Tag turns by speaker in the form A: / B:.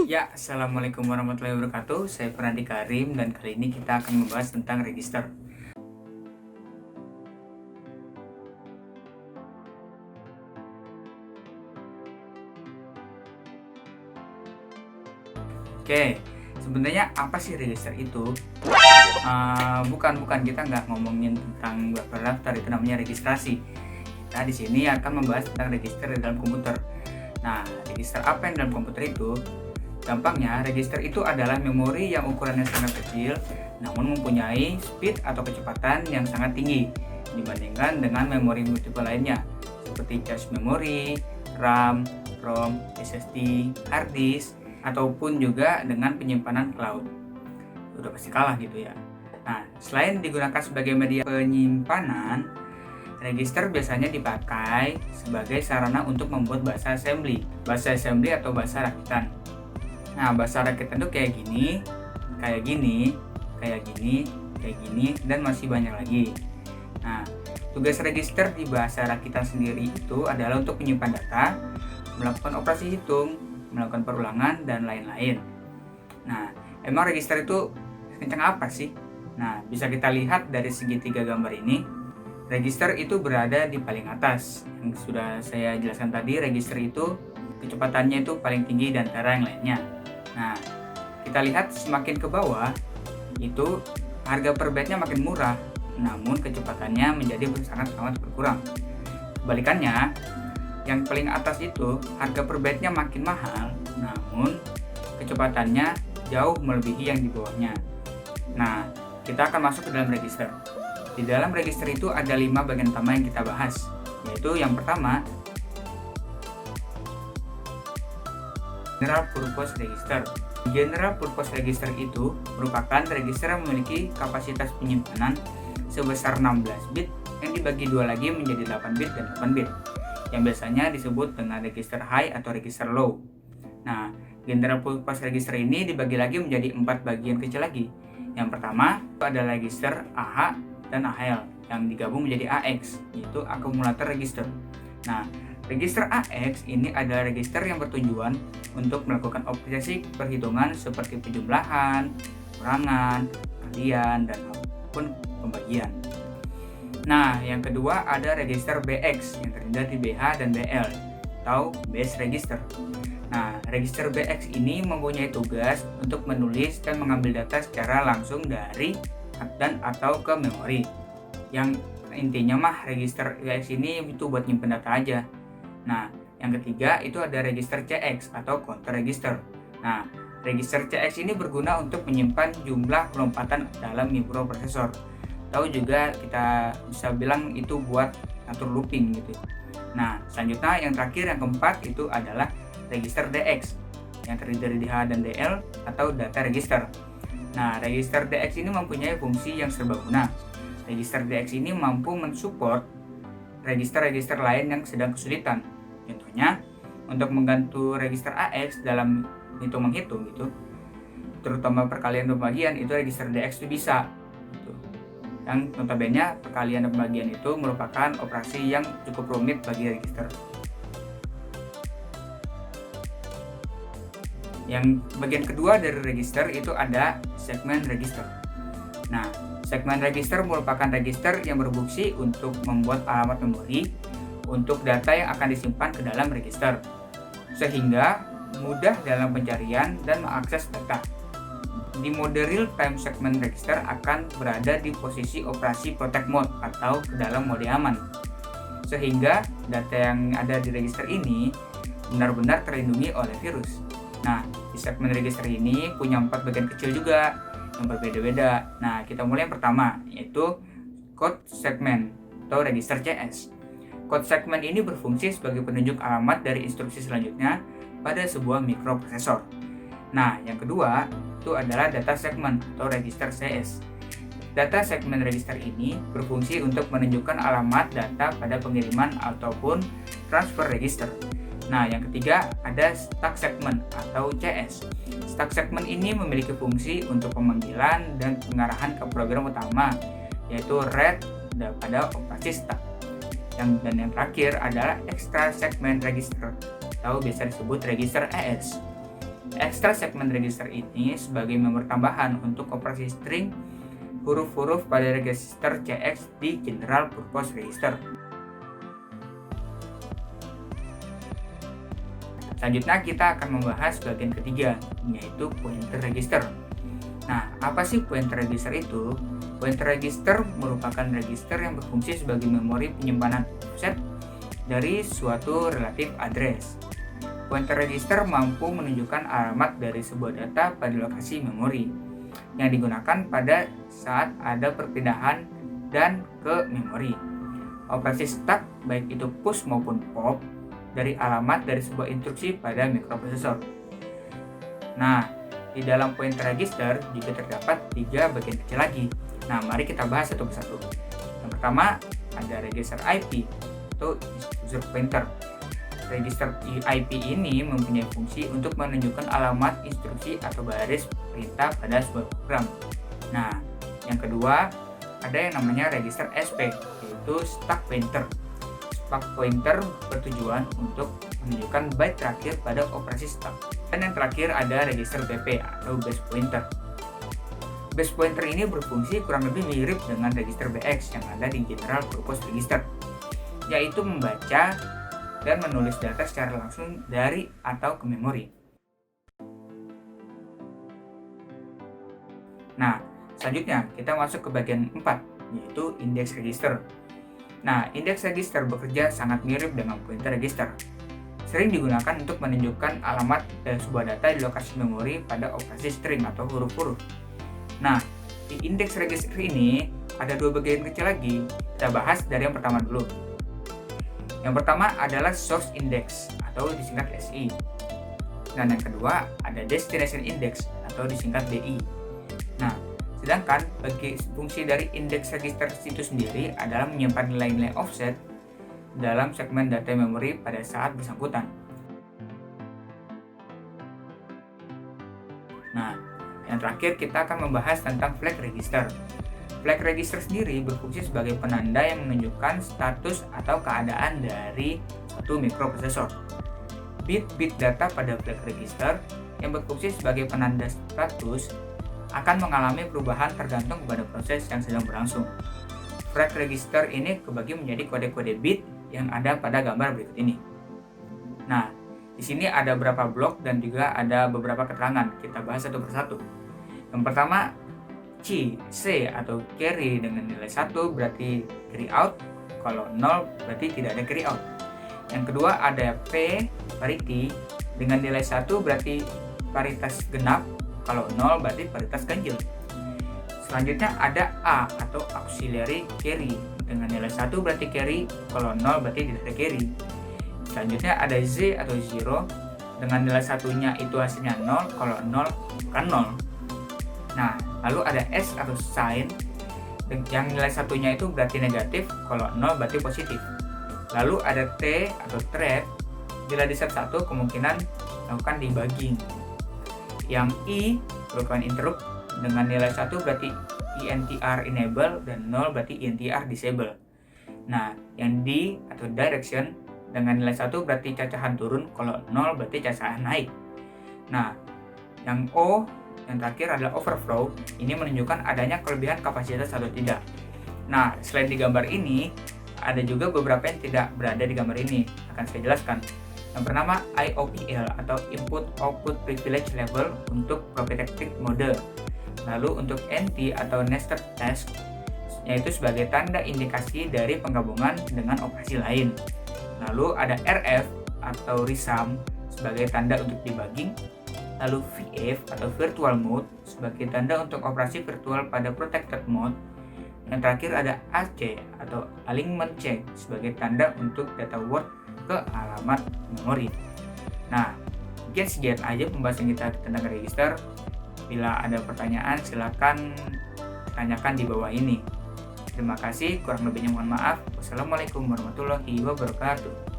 A: Ya, Assalamualaikum warahmatullahi wabarakatuh. Saya Pranadi Karim dan kali ini kita akan membahas tentang register. Oke, sebenarnya apa sih register itu? Bukan kita nggak ngomongin tentang daftar, itu namanya registrasi. Kita di sini akan membahas tentang register di dalam komputer. Nah, register apa yang dalam komputer itu? Gampangnya, register itu adalah memori yang ukurannya sangat kecil, namun mempunyai speed atau kecepatan yang sangat tinggi dibandingkan dengan memori multiple lainnya, seperti cache memori, RAM, ROM, SSD, hard disk, ataupun juga dengan penyimpanan cloud. Udah pasti kalah gitu ya. Nah, selain digunakan sebagai media penyimpanan, register biasanya dipakai sebagai sarana untuk membuat bahasa assembly atau bahasa rakitan. Nah, bahasa rakitan itu kayak gini, kayak gini, kayak gini, kayak gini, dan masih banyak lagi. Nah, tugas register di bahasa rakitan sendiri itu adalah untuk menyimpan data, melakukan operasi hitung, melakukan perulangan, dan lain-lain. Nah, emang register itu kencang apa sih? Nah, bisa kita lihat dari segitiga gambar ini. Register itu berada di paling atas. Yang sudah saya jelaskan tadi, register itu kecepatannya itu paling tinggi di antara yang lainnya. Nah, kita lihat semakin ke bawah, itu harga per byte-nya makin murah, namun kecepatannya menjadi sangat berkurang. Kebalikannya, yang paling atas itu harga per byte-nya makin mahal, namun kecepatannya jauh melebihi yang di bawahnya. Nah, kita akan masuk ke dalam register. Di dalam register itu ada 5 bagian utama yang kita bahas, yaitu yang pertama, General Purpose Register. General Purpose Register itu merupakan register yang memiliki kapasitas penyimpanan sebesar 16 bit yang dibagi dua lagi menjadi 8 bit dan 8 bit, yang biasanya disebut dengan register high atau register low. Nah, General Purpose Register ini dibagi lagi menjadi 4 bagian kecil lagi. Yang pertama itu adalah register AH dan AL yang digabung menjadi AX, yaitu akumulator register. Nah, register AX ini adalah register yang bertujuan untuk melakukan operasi perhitungan seperti penjumlahan, kurangan, kalian, dan maupun pembagian. Nah, yang kedua ada register BX yang terdiri dari BH dan BL atau base register. Nah, register BX ini mempunyai tugas untuk menulis dan mengambil data secara langsung dari dan atau ke memori. Yang intinya mah register BX ini itu buat nyimpen data aja. Nah, yang ketiga itu ada register CX atau counter register. Nah, register CX ini berguna untuk menyimpan jumlah lompatan dalam mikroprosesor. Tahu juga kita bisa bilang itu buat atur looping gitu. Nah, selanjutnya yang terakhir yang keempat itu adalah register DX yang terdiri dari DH dan DL atau data register. Nah, register DX ini mempunyai fungsi yang serbaguna. Register DX ini mampu mensupport register-register lain yang sedang kesulitan. Contohnya, untuk mengganti register AX dalam menghitung gitu, terutama perkalian dan pembagian, itu register DX itu bisa. Gitu. Yang notabene perkalian dan pembagian itu merupakan operasi yang cukup rumit bagi register. Yang bagian kedua dari register itu ada segmen register. Nah, segmen register merupakan register yang berfungsi untuk membuat alamat memori untuk data yang akan disimpan ke dalam register, sehingga mudah dalam pencarian dan mengakses data. Di mode real time segment register akan berada di posisi operasi protect mode atau ke dalam mode aman, sehingga data yang ada di register ini benar-benar terlindungi oleh virus. Nah, di segmen register ini punya 4 bagian kecil juga yang berbeda-beda. Nah, kita mulai yang pertama, yaitu code segment atau register CS. Code segment ini berfungsi sebagai penunjuk alamat dari instruksi selanjutnya pada sebuah mikroprosesor. Nah, yang kedua itu adalah data segment atau register CS. Data segment register ini berfungsi untuk menunjukkan alamat data pada pengiriman ataupun transfer register. Nah, yang ketiga ada stack segment atau CS. Stack segment ini memiliki fungsi untuk pemanggilan dan pengarahan ke program utama, yaitu read pada operasi stack. Dan yang terakhir adalah extra segment register atau biasa disebut register ES. Extra segment register ini sebagai memori tambahan untuk operasi string huruf-huruf pada register CX di General Purpose Register. Selanjutnya kita akan membahas bagian ketiga, yaitu pointer register. Nah, apa sih pointer register itu? Pointer register merupakan register yang berfungsi sebagai memori penyimpanan offset dari suatu relative address. Pointer register mampu menunjukkan alamat dari sebuah data pada lokasi memori yang digunakan pada saat ada perpindahan dan ke memori. Operasi stack, baik itu push maupun pop, dari alamat dari sebuah instruksi pada mikroprosesor. Nah, di dalam pointer register juga terdapat 3 bagian kecil lagi. Nah, mari kita bahas satu persatu. Yang pertama, ada register IP atau user pointer. Register IP ini mempunyai fungsi untuk menunjukkan alamat instruksi atau baris perintah pada sebuah program. Nah, yang kedua, ada yang namanya register SP, yaitu stack pointer. Stack pointer bertujuan untuk menunjukkan byte terakhir pada operasi stack. Dan yang terakhir ada register BP atau base pointer. Base pointer ini berfungsi kurang lebih mirip dengan register BX yang ada di General Purpose Register, yaitu membaca dan menulis data secara langsung dari atau ke memori. Nah, selanjutnya kita masuk ke bagian 4, yaitu index register. Nah, index register bekerja sangat mirip dengan pointer register. Sering digunakan untuk menunjukkan alamat dan sebuah data di lokasi memori pada operasi string atau huruf-huruf. Nah, di index register ini ada 2 bagian kecil lagi. Kita bahas dari yang pertama dulu. Yang pertama adalah source index atau disingkat SI. Dan yang kedua ada destination index atau disingkat DI. Nah, sedangkan bagi fungsi dari index register itu sendiri adalah menyimpan nilai-nilai offset dalam segmen data memori pada saat bersangkutan. Nah, yang terakhir kita akan membahas tentang flag register. Flag register sendiri berfungsi sebagai penanda yang menunjukkan status atau keadaan dari suatu mikroprosesor. Bit-bit data pada flag register yang berfungsi sebagai penanda status akan mengalami perubahan tergantung pada proses yang sedang berlangsung. Flag register ini kebagi menjadi kode-kode bit yang ada pada gambar berikut ini. Nah, di sini ada beberapa blok dan juga ada beberapa keterangan. Kita bahas satu persatu. Yang pertama, C atau carry dengan nilai 1 berarti carry out, kalau 0 berarti tidak ada carry out. Yang kedua ada P parity dengan nilai 1 berarti paritas genap, kalau 0 berarti paritas ganjil. Selanjutnya ada A atau auxiliary carry dengan nilai 1 berarti carry, kalau 0 berarti tidak ada carry. Selanjutnya ada Z atau 0 dengan nilai satunya itu hasilnya 0, kalau 0 bukan 0. Nah, lalu ada S atau sign yang nilai satunya itu berarti negatif, kalau 0 berarti positif. Lalu ada T atau trap, bila di set 1 kemungkinan melakukan debugging. Yang I merupakan interrupt dengan nilai 1 berarti INTR enable dan 0 berarti INTR disable. Nah, yang D atau direction dengan nilai 1 berarti cacahan turun, kalau 0 berarti cacahan naik. Nah, yang O yang terakhir adalah overflow, ini menunjukkan adanya kelebihan kapasitas atau tidak. Nah, selain di gambar ini, ada juga beberapa yang tidak berada di gambar ini, akan saya jelaskan. Yang pertama, IOPL atau Input Output Privilege Level untuk Protected Mode. Lalu untuk NT atau Nested Task, yaitu sebagai tanda indikasi dari penggabungan dengan operasi lain. Lalu ada RF atau ReSum sebagai tanda untuk debugging. Lalu VF atau Virtual Mode sebagai tanda untuk operasi virtual pada Protected Mode. Yang terakhir ada AC atau Alignment Check sebagai tanda untuk data word ke alamat memori. Nah, mungkin sekian aja pembahasan kita tentang register. Bila ada pertanyaan silakan tanyakan di bawah ini. Terima kasih, kurang lebihnya mohon maaf. Wassalamualaikum warahmatullahi wabarakatuh.